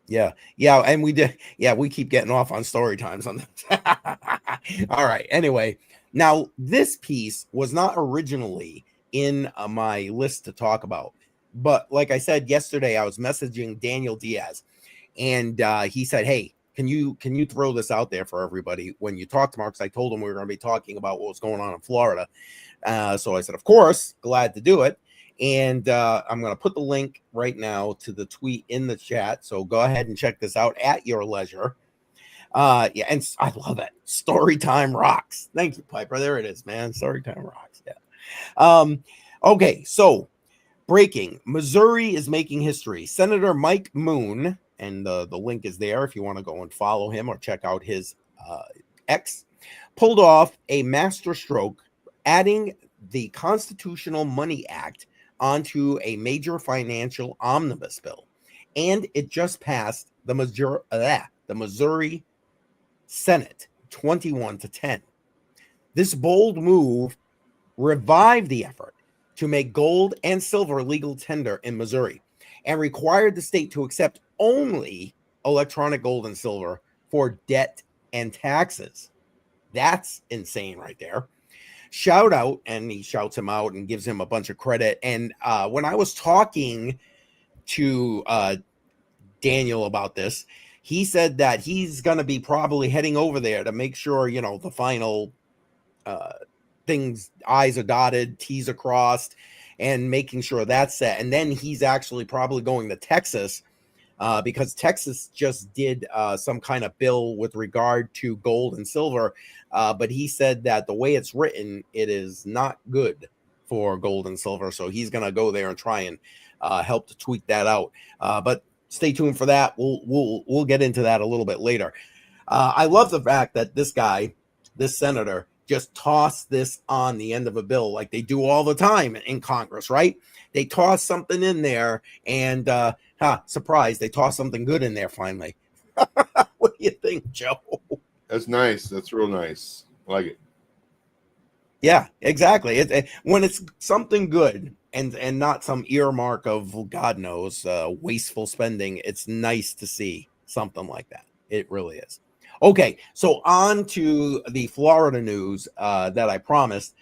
S1: Yeah, and we keep getting off on story times on this. All right. Anyway, now this piece was not originally in my list to talk about, but like I said yesterday, I was messaging Daniel Diaz, and he said, "Hey, can you throw this out there for everybody when you talk tomorrow?" Because I told him we were going to be talking about what was going on in Florida. So I said, "Of course, glad to do it." And I'm going to put the link right now to the tweet in the chat. So go ahead and check this out at your leisure. Yeah, and I love it. Storytime rocks. Thank you, Piper. There it is, man. Storytime rocks. Yeah. Okay, so breaking. Missouri is making history. Senator Mike Moon, and the link is there if you want to go and follow him or check out his X, pulled off a masterstroke, adding the Constitutional Money Act onto a major financial omnibus bill, and it just passed the Missouri Senate 21-10. This bold move revived the effort to make gold and silver legal tender in Missouri and required the state to accept only electronic gold and silver for debt and taxes. That's insane right there. Shout out, and he shouts him out and gives him a bunch of credit. And when I was talking to Daniel about this, he said that he's going to be probably heading over there to make sure, the final things, I's are dotted, T's are crossed, and making sure that's set. And then he's actually probably going to Texas because Texas just did some kind of bill with regard to gold and silver. But he said that the way it's written, it is not good for gold and silver. So he's going to go there and try and help to tweak that out. But stay tuned for that. We'll get into that a little bit later. I love the fact that this senator, just tossed this on the end of a bill like they do all the time in Congress, right? They toss something in there, and surprise, they toss something good in there finally. What do you think, Joe?
S2: That's nice. That's real nice. I like it.
S1: Yeah, exactly. When it's something good and not some earmark of God knows wasteful spending, it's nice to see something like that. It really is. Okay, so on to the Florida news that I promised.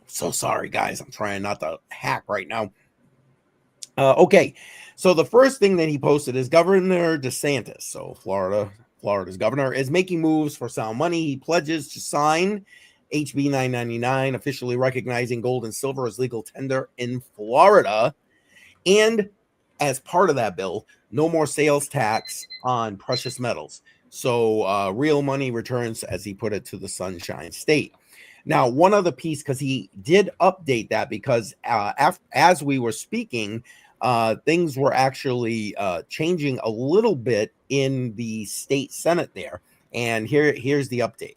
S1: So sorry, guys. I'm trying not to hack right now. Okay, so the first thing that he posted is Governor DeSantis. So Florida's governor is making moves for sound money. He pledges to sign HB 999, officially recognizing gold and silver as legal tender in Florida. And as part of that bill, no more sales tax on precious metals. So real money returns, as he put it, to the Sunshine State. Now, one other piece, because he did update that, because as we were speaking, things were actually changing a little bit in the state Senate there. And here's the update.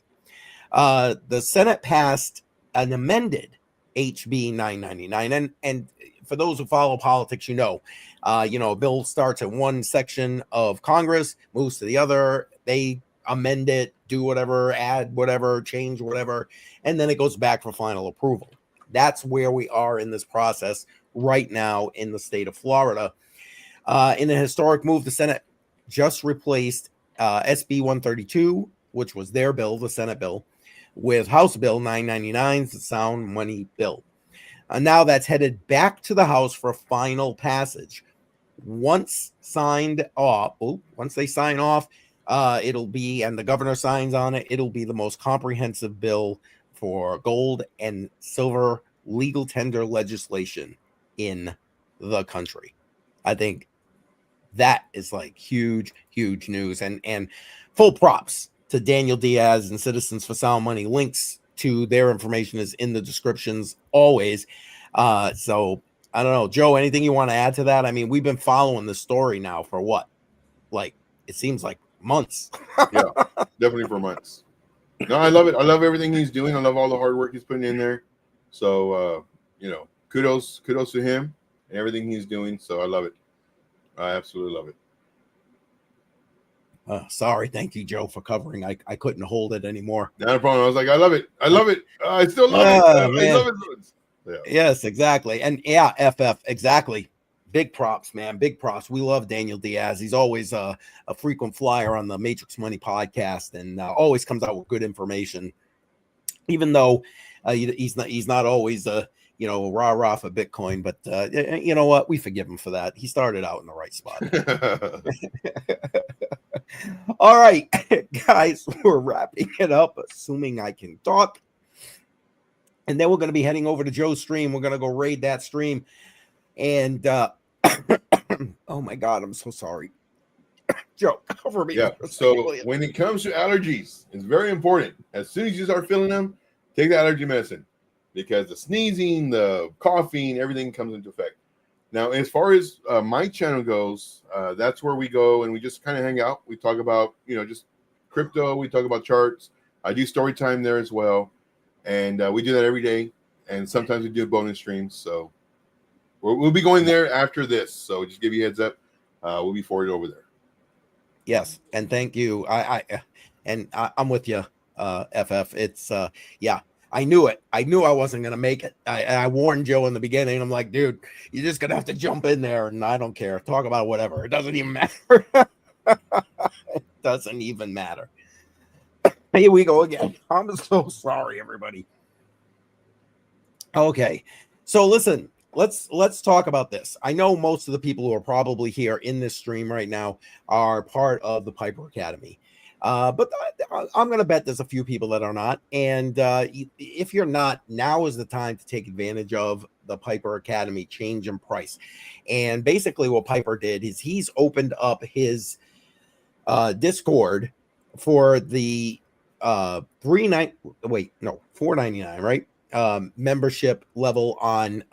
S1: The Senate passed an amended HB 999. And for those who follow politics, a bill starts in one section of Congress, moves to the other, they amend it, do whatever, add whatever, change whatever, and then it goes back for final approval. That's where we are in this process right now in the state of Florida. In a historic move, the Senate just replaced SB 132 which was their bill, the Senate bill, with House Bill 999, the sound money bill. And now that's headed back to the House for final passage. Once signed off, once they sign off, it'll be, and the governor signs on it, it'll be the most comprehensive bill for gold and silver legal tender legislation in the country. I think that is like huge news, and full props to Daniel Diaz and Citizens for Sound Money. Links to their information is in the descriptions always. So I don't know, Joe, anything you want to add to that? I mean, we've been following the story now for what? Like, it seems like months.
S2: Yeah, definitely for months. No, I love it. I love everything he's doing. I love all the hard work he's putting in there. So, kudos to him and everything he's doing. So I love it. I absolutely love it.
S1: Sorry. Thank you, Joe, for covering. I couldn't hold it anymore.
S2: Not a problem. I was like, I love it. I love it. I still love it. I love it.
S1: Yeah. Yes, exactly. And yeah, FF, exactly. Big props, man. Big props. We love Daniel Diaz. He's always a frequent flyer on the Matrix Money podcast, and always comes out with good information. Even though he's not always rah for Bitcoin, but you know what? We forgive him for that. He started out in the right spot. All right, guys, we're wrapping it up, assuming I can talk. And then we're going to be heading over to Joe's stream. We're going to go raid that stream. And oh my God, I'm so sorry. Joe, cover me.
S2: Yeah. So when it comes to allergies, it's very important. As soon as you start feeling them, take the allergy medicine, because the sneezing, the coughing, everything comes into effect. Now, as far as my channel goes, that's where we go and we just kind of hang out. We talk about, just crypto. We talk about charts. I do story time there as well. And we do that every day. And sometimes we do bonus streams. So we'll be going there after this. So just give you a heads up. We'll be forwarded over there.
S1: Yes. And thank you. I'm with you, FF. It's I knew it. I knew I wasn't going to make it. I warned Joe in the beginning. I'm like, dude, you're just going to have to jump in there. And I don't care. Talk about whatever. It doesn't even matter. It doesn't even matter. Here we go again. I'm so sorry, everybody. Okay. So listen, let's talk about this. I know most of the people who are probably here in this stream right now are part of the Piper Academy. But I'm going to bet there's a few people that are not. And if you're not, now is the time to take advantage of the Piper Academy change in price. And basically what Piper did is he's opened up his Discord for the $4.99, right? Membership level on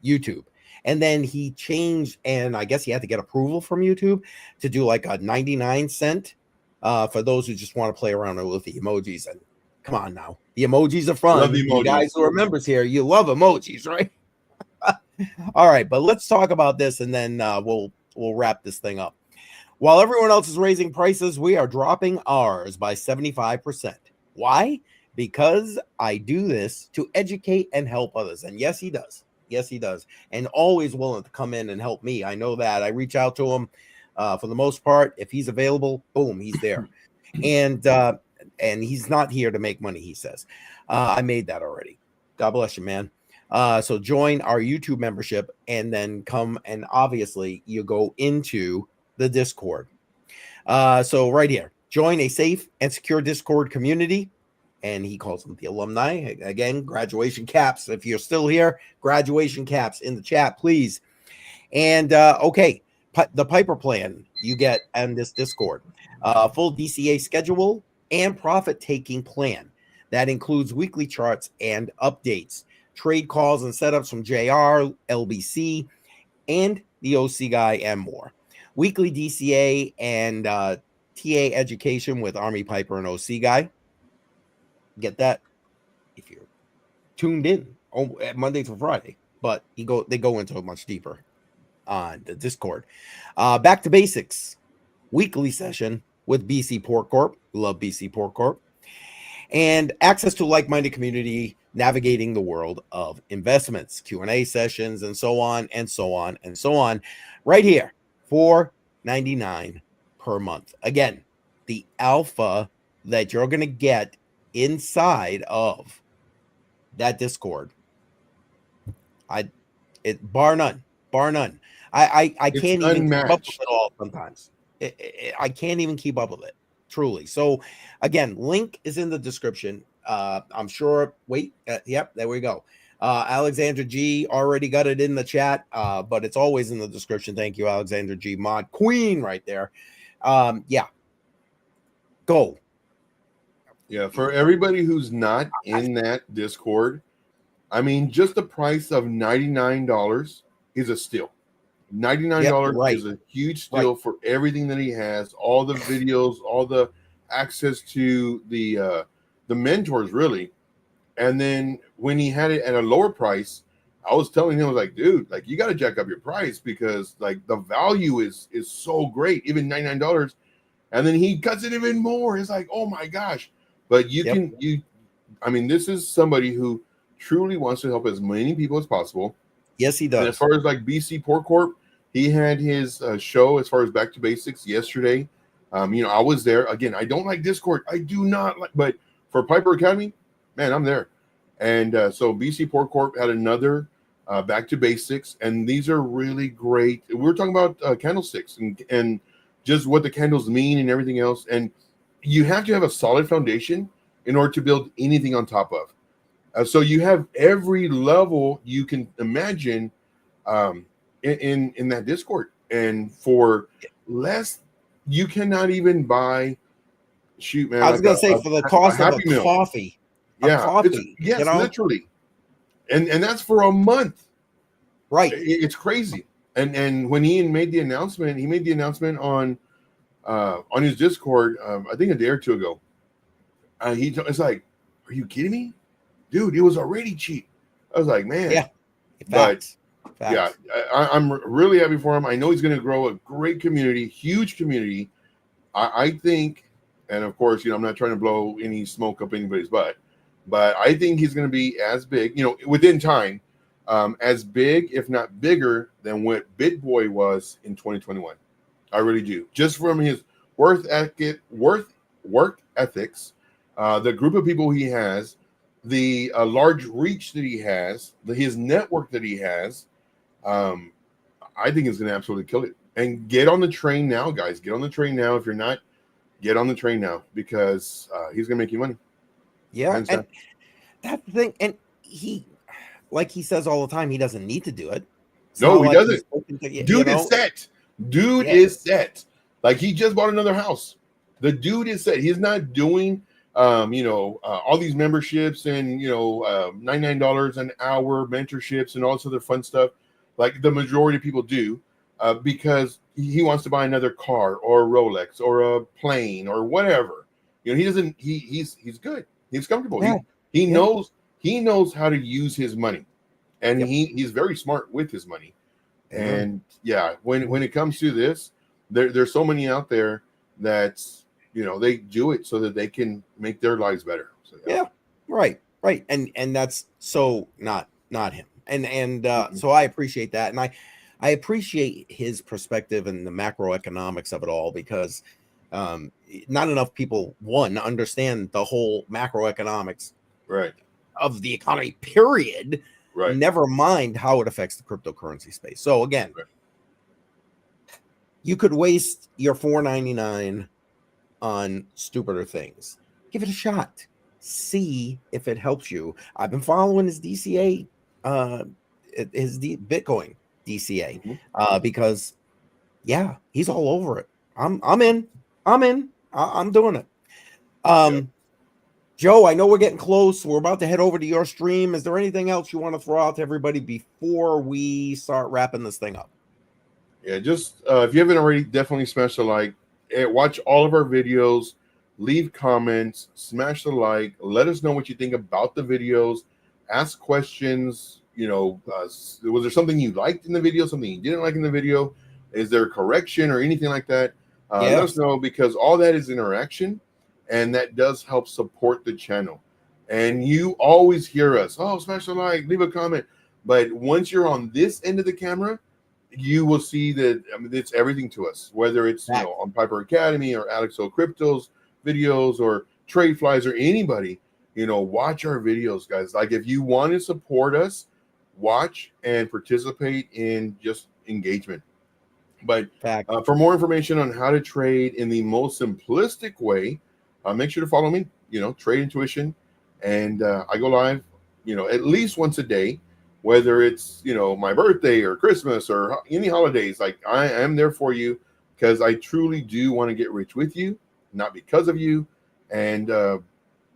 S1: YouTube. And then he changed, and I guess he had to get approval from YouTube to do like a 99-cent for those who just want to play around with the emojis. And come on now, the emojis are fun.
S2: Love the emojis.
S1: You guys who are members here, you love emojis, right? All right, but let's talk about this, and then we'll wrap this thing up. While everyone else is raising prices, we are dropping ours by 75%. Why? Because I do this to educate and help others. And yes, he does. Yes, he does. And always willing to come in and help me. I know that. I reach out to him for the most part. If he's available, boom, he's there. And he's not here to make money, he says. I made that already. God bless you, man. So join our YouTube membership and then come, and obviously you go into the Discord. So right here, join a safe and secure Discord community. And he calls them the alumni. Again, graduation caps. If you're still here, graduation caps in the chat, please. And okay, the Piper plan you get on this Discord. Full DCA schedule and profit-taking plan. That includes weekly charts and updates, trade calls and setups from JR, LBC, and the OC guy, and more. Weekly DCA and TA education with Army Piper and OC guy. Get that if you're tuned in Monday through Friday, but they go into it much deeper on the Discord. Back to basics, weekly session with BC Port Corp. We love BC Port Corp. And access to like-minded community navigating the world of investments, Q&A sessions, and so on and so on and so on. Right here, $4.99 per month. Again, the alpha that you're going to get inside of that Discord, bar none. I
S2: It's
S1: can't even keep up with
S2: unmatched.
S1: it all sometimes. I can't even keep up with it, truly. So again, link is in the description. I'm sure. Wait, yep, there we go. Alexandra G already got it in the chat, but it's always in the description. Thank you, Alexandra G, mod queen right there. Yeah, go.
S2: Yeah, for everybody who's not in that Discord, I mean, just the price of $99 is a steal. $99
S1: right,
S2: is a huge steal
S1: right.
S2: for everything that he has, all the videos, all the access to the mentors, really. And then when he had it at a lower price, I was telling him, I was like, dude, like you got to jack up your price because like the value is so great, even $99. And then he cuts it even more. It's like, oh my gosh. But I mean, this is somebody who truly wants to help as many people as possible.
S1: Yes, he does.
S2: And as far as like BC Pork Corp, he had his show as far as Back to Basics yesterday. I was there. Again, I don't like Discord. I do not like, but for Piper Academy, man, I'm there. And so BC Pork Corp had another Back to Basics, and these are really great. We were talking about candlesticks and just what the candles mean and everything else. And you have to have a solid foundation in order to build anything on top of. So you have every level you can imagine in that Discord, and for less, you cannot even buy. Shoot, man!
S1: I was going to say for the cost of a
S2: Meal.
S1: coffee.
S2: Yeah,
S1: coffee.
S2: Yes, literally, and that's for a month.
S1: Right.
S2: It's crazy. And when he made the announcement, on his Discord, I think a day or two ago. It's like, are you kidding me, dude? It was already cheap. I was like, man,
S1: yeah,
S2: Facts. Yeah, I'm really happy for him. I know he's going to grow a great community, huge community. I think, and of course, I'm not trying to blow any smoke up anybody's butt, but I think he's going to be as big, within time, as big, if not bigger, than what BitBoy was in 2021. I really do. Just from his work ethics, the group of people he has, the large reach that he has, his network that he has, I think it's going to absolutely kill it. And get on the train now, guys. Get on the train now. If you're not, get on the train now because he's going to make you money.
S1: Yeah, and that's the thing. And he, like he says all the time, he doesn't need to do it.
S2: No, he doesn't. Dude is set. Dude is set. Like he just bought another house. The dude is set. He's not doing all these memberships and $99 an hour mentorships and all this other fun stuff like the majority of people do because he wants to buy another car or a Rolex or a plane or whatever. He doesn't. He's good. He's comfortable.
S1: Yeah.
S2: He knows how to use his money, and he's very smart with his money. And when it comes to this, there's so many out there that's they do it so that they can make their lives better. So,
S1: right. And that's so not him. And so I appreciate that. And I appreciate his perspective and the macroeconomics of it all because not enough people, understand the whole macroeconomics of the economy, period.
S2: Right.
S1: Never mind how it affects the cryptocurrency space. So again, you could waste your $4.99 on stupider things. Give it a shot. See if it helps you. I've been following his DCA, his Bitcoin DCA, because he's all over it. I'm in. I'm doing it. Joe, I know we're getting close. We're about to head over to your stream. Is there anything else you want to throw out to everybody before we start wrapping this thing up?
S2: Yeah, just if you haven't already, definitely smash the like. Watch all of our videos. Leave comments. Smash the like. Let us know what you think about the videos. Ask questions. Was there something you liked in the video? Something you didn't like in the video? Is there a correction or anything like that? Let us know because all that is interaction. And that does help support the channel. And you always hear us, smash the like, leave a comment. But once you're on this end of the camera, you will see that it's everything to us, whether it's on Piper Academy or Alex O Crypto's videos or Trade Flies or anybody, watch our videos, guys. Like, if you want to support us, watch and participate in just engagement. But for more information on how to trade in the most simplistic way, make sure to follow me, Trade Intuition. And I go live, at least once a day, whether it's, my birthday or Christmas or any holidays. Like, I am there for you because I truly do want to get rich with you, not because of you. And,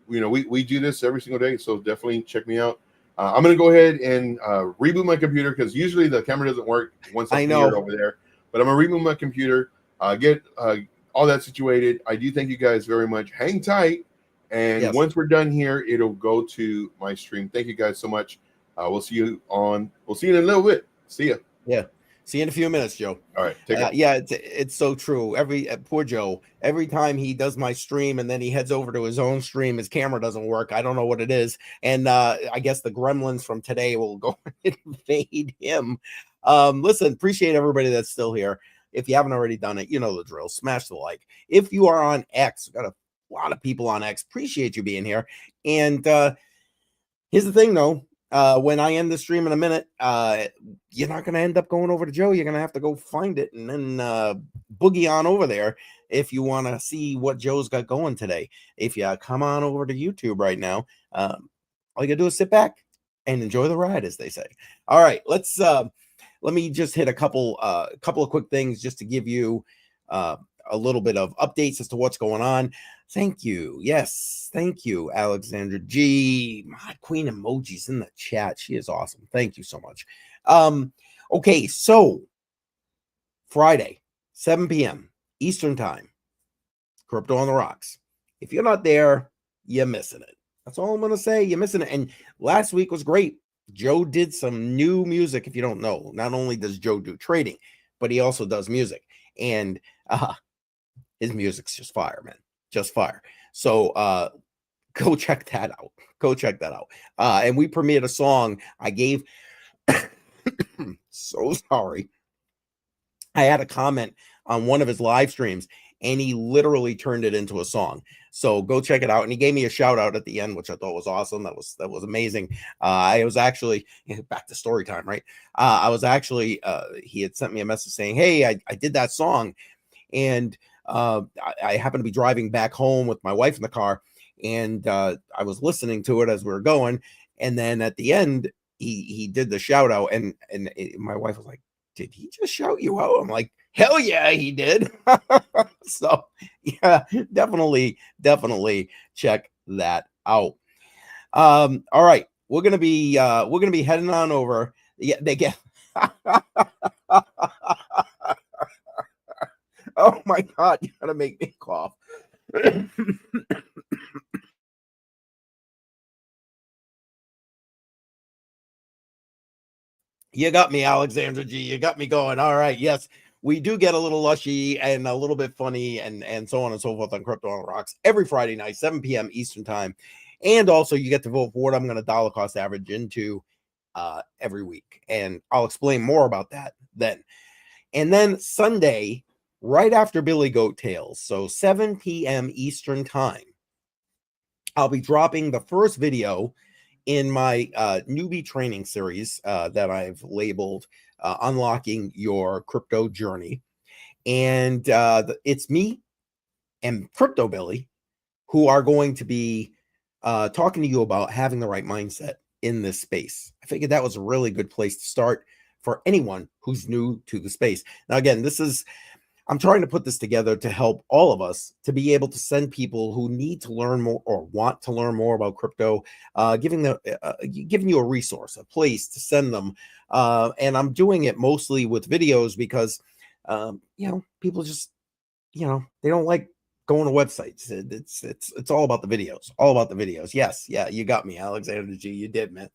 S2: we do this every single day. So definitely check me out. I'm going to go ahead and reboot my computer because usually the camera doesn't work once I'm here over there. But I'm going to reboot my computer, get all that situated. I do thank you guys very much. Hang tight. And once we're done here, it'll go to my stream. Thank you guys so much. We'll see you in a little bit. See ya.
S1: Yeah. See you in a few minutes, Joe.
S2: All right. Take care.
S1: Yeah, it's so true. Poor Joe, every time he does my stream and then he heads over to his own stream, his camera doesn't work. I don't know what it is. And I guess the gremlins from today will go and invade him. Listen, appreciate everybody that's still here. If you haven't already done it, you know the drill. Smash the like. If you are on X, we've got a lot of people on X. Appreciate you being here. And here's the thing, though. When I end the stream in a minute, you're not going to end up going over to Joe. You're going to have to go find it and then boogie on over there if you want to see what Joe's got going today. If you come on over to YouTube right now, all you got to do is sit back and enjoy the ride, as they say. All right, let me just hit a couple of quick things just to give you a little bit of updates as to what's going on. Thank you. Yes, thank you, Alexandra G. My queen emojis in the chat. She is awesome. Thank you so much. Okay, so Friday, 7 p.m. Eastern Time, Crypto on the Rocks. If you're not there, you're missing it. That's all I'm going to say. You're missing it. And last week was great. Joe did some new music. If you don't know, not only does Joe do trading, but he also does music. And his music's just fire, man. Just fire. So go check that out. And we premiered a song I gave. So sorry. I had a comment on one of his live streams and he literally turned it into a song. So go check it out. And he gave me a shout out at the end, which I thought was awesome. That was amazing. I was actually back to story time, right? He had sent me a message saying, hey, I did that song. And I happened to be driving back home with my wife in the car. And I was listening to it as we were going. And then at the end, he did the shout out. And my wife was like, did he just shout you out? I'm like, hell yeah, he did. So yeah, definitely check that out. All right, we're gonna be heading on over. Yeah, they get. Oh my God, you gotta make me cough. You got me, Alexandra G. You got me going. All right. Yes, we do get a little lushy and a little bit funny and so on and so forth on Crypto on the Rocks every Friday night, 7 p.m. Eastern time. And also you get to vote for what I'm going to dollar cost average into every week. And I'll explain more about that then. And then Sunday, right after Billy Goat Tales, so 7 p.m. Eastern time, I'll be dropping the first video in my newbie training series that I've labeled Unlocking Your Crypto Journey. And it's me and Crypto Billy who are going to be talking to you about having the right mindset in this space. I figured that was a really good place to start for anyone who's new to the space. Now, again, I'm trying to put this together to help all of us to be able to send people who need to learn more or want to learn more about crypto, giving you a resource, a place to send them. And I'm doing it mostly with videos because, people just, they don't like going to websites. It's all about the videos. Yes. Yeah. You got me, Alexander G. You did, man.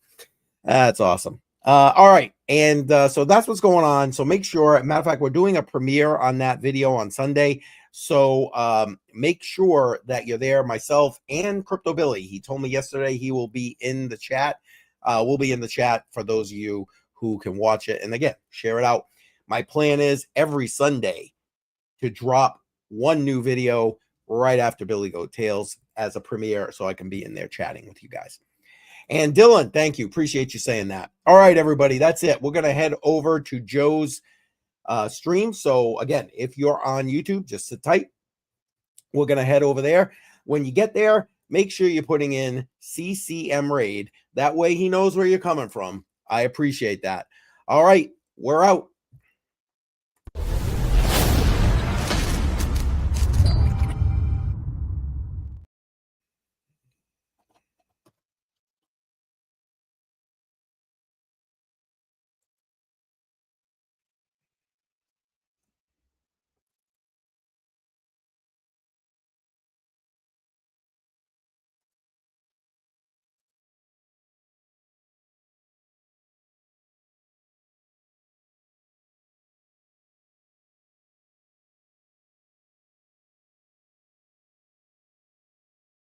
S1: That's awesome. All right. And so that's what's going on. So make sure, matter of fact, we're doing a premiere on that video on Sunday. So make sure that you're there, myself and Crypto Billy. He told me yesterday he will be in the chat. We'll be in the chat for those of you who can watch it. And again, share it out. My plan is every Sunday to drop one new video right after Billy Goat Tales as a premiere so I can be in there chatting with you guys. And Dylan, thank you. Appreciate you saying that. All right, everybody, that's it. We're going to head over to Joe's stream. So again, if you're on YouTube, just sit tight. We're going to head over there. When you get there, make sure you're putting in CCM Raid. That way he knows where you're coming from. I appreciate that. All right, we're out.